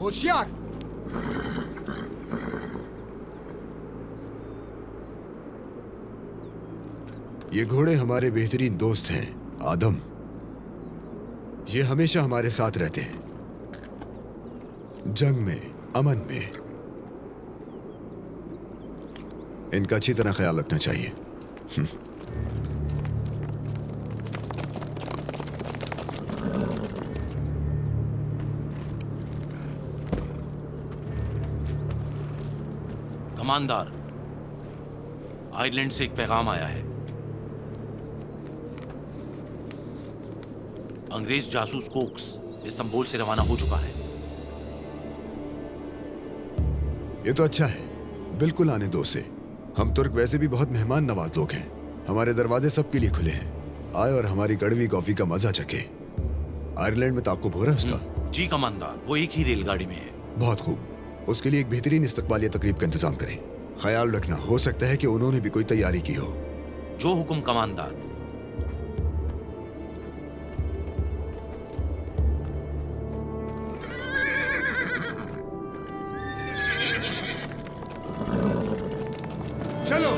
होशियार। ये घोड़े हमारे बेहतरीन दोस्त हैं, आदम। ये हमेशा हमारे साथ रहते हैं, जंग में, अमन में। इनका अच्छी तरह ख्याल रखना चाहिए। कमांडर, आयरलैंड से एक पैगाम आया है। अंग्रेज जासूस कोक्स इस्तांबुल से रवाना हो चुका है। ये तो अच्छा है, बिल्कुल आने दो उसे। हम तुर्क वैसे भी बहुत मेहमान नवाज लोग हैं। हमारे दरवाजे सबके लिए खुले हैं। आए और हमारी कड़वी कॉफी का मजा चखे। आयरलैंड में ताकुब हो रहा है उसका? जी कमांडर, वो एक ही रेलगाड़ी में है। बहुत खूब। उसके लिए एक बेहतरीन इस्तकबालिया तकरीब का इंतजाम करें। ख्याल रखना, हो सकता है कि उन्होंने भी कोई तैयारी की हो। जो हुक्म कमांडर। चलो।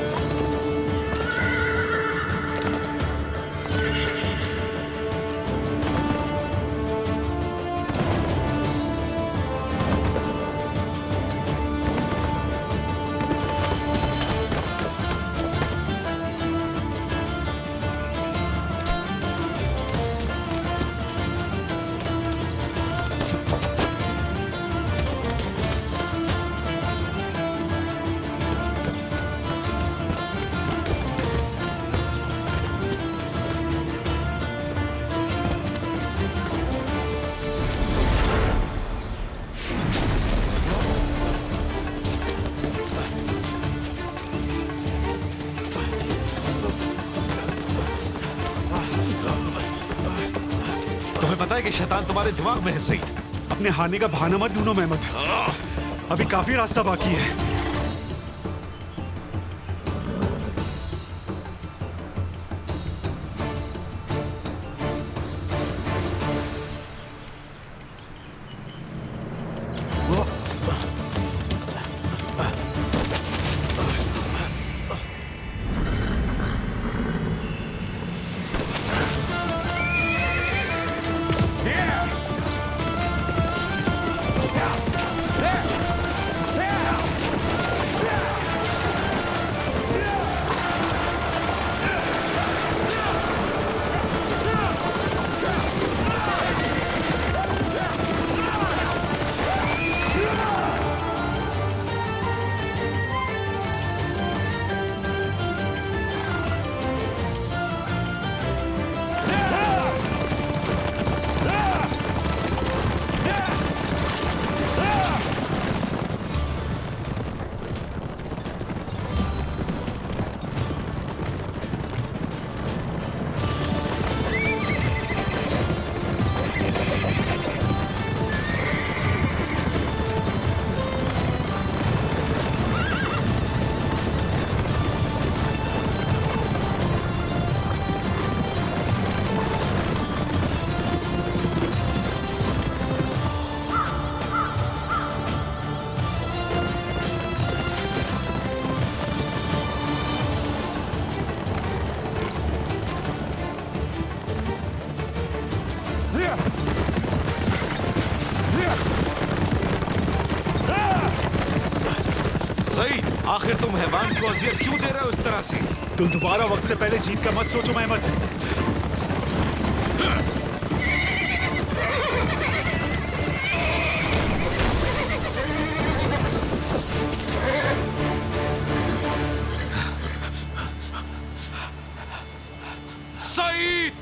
तुम्हें पता है कि शैतान तुम्हारे दिमाग में है सईद। अपने हारने का बहाना मत ढूंढो मेहमद, अभी काफी रास्ता बाकी है। सईद, आखिर तुम हैवान को अजियत क्यों दे रहे हो इस तरह से? तुम दोबारा वक्त से पहले जीत का मत सोचो मेहमद। सईद!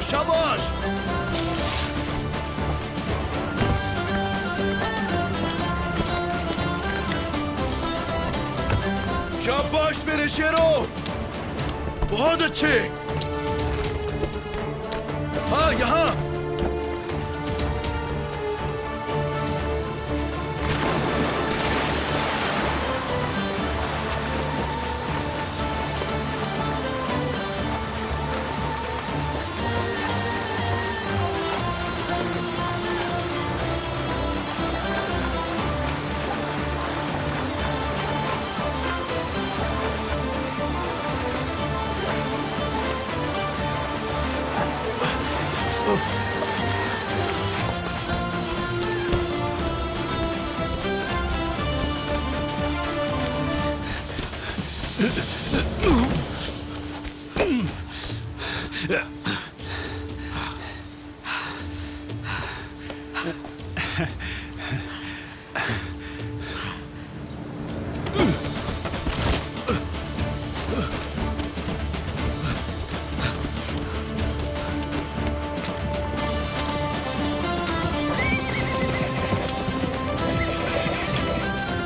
शाबाश। शाबाश मेरे शेरों, बहुत अच्छे। हाँ, यहाँ।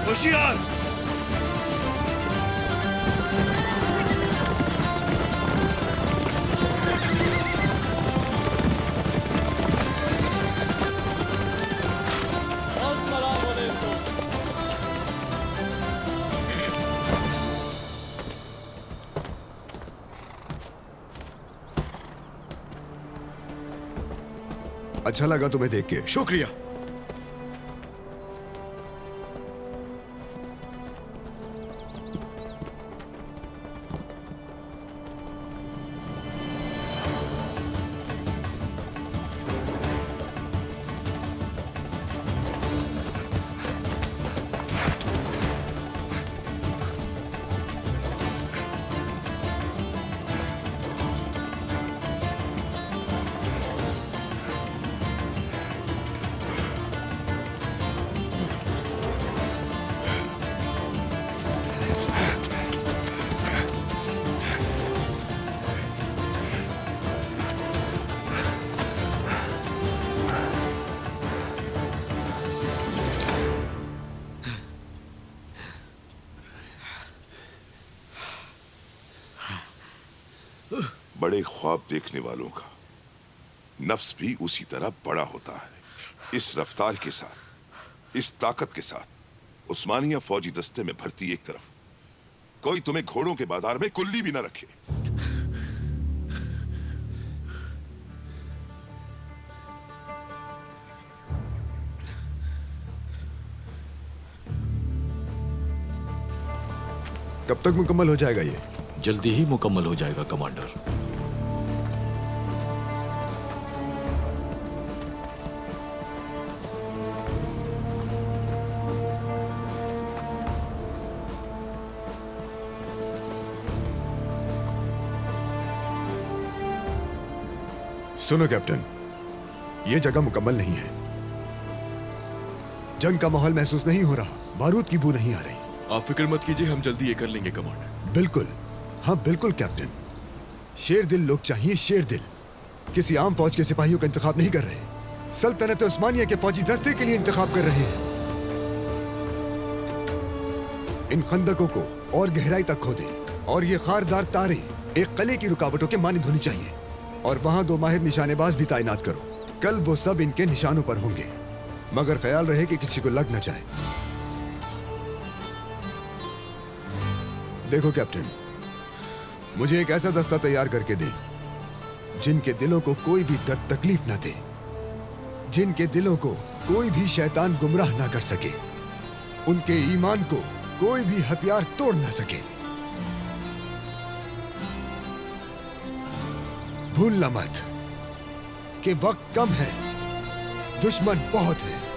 होशियार। अच्छा लगा तुम्हें देख के। शुक्रिया। बड़े ख्वाब देखने वालों का नफ्स भी उसी तरह बड़ा होता है। इस रफ्तार के साथ, इस ताकत के साथ उस्मानिया फौजी दस्ते में भर्ती एक तरफ, कोई तुम्हें घोड़ों के बाजार में कुल्ली भी ना रखे। कब तक मुकम्मल हो जाएगा ये? जल्दी ही मुकम्मल हो जाएगा कमांडर। सुनो कैप्टन, यह जगह मुकम्मल नहीं है। जंग का माहौल महसूस नहीं हो रहा, बारूद की बू नहीं आ रही। आप फिक्र मत कीजिए, हम जल्दी ये कर लेंगे कमांडर। बिल्कुल, हाँ बिल्कुल कैप्टन। शेर दिल लोग चाहिए, शेर दिल। किसी आम फौज के सिपाहियों का इंतखाब नहीं कर रहे, सल्तनत उस्मानिया के फौजी दस्ते के लिए इंतखाब कर रहे हैं। इन खंदकों को और गहराई तक खोदें और ये खारदार तारे एक किले की रुकावटों के मानिंद होनी चाहिए। और वहां 2 माहिर निशानेबाज भी तैनात करो। कल वो सब इनके निशानों पर होंगे, मगर ख्याल रहे कि किसी को लग न जाए। देखो कैप्टन, मुझे एक ऐसा दस्ता तैयार करके दे जिनके दिलों को कोई भी दर्द तकलीफ ना दे, जिनके दिलों को कोई भी शैतान गुमराह ना कर सके, उनके ईमान को कोई भी हथियार तोड़ ना सके। भूलना मत कि वक्त कम है, दुश्मन बहुत है।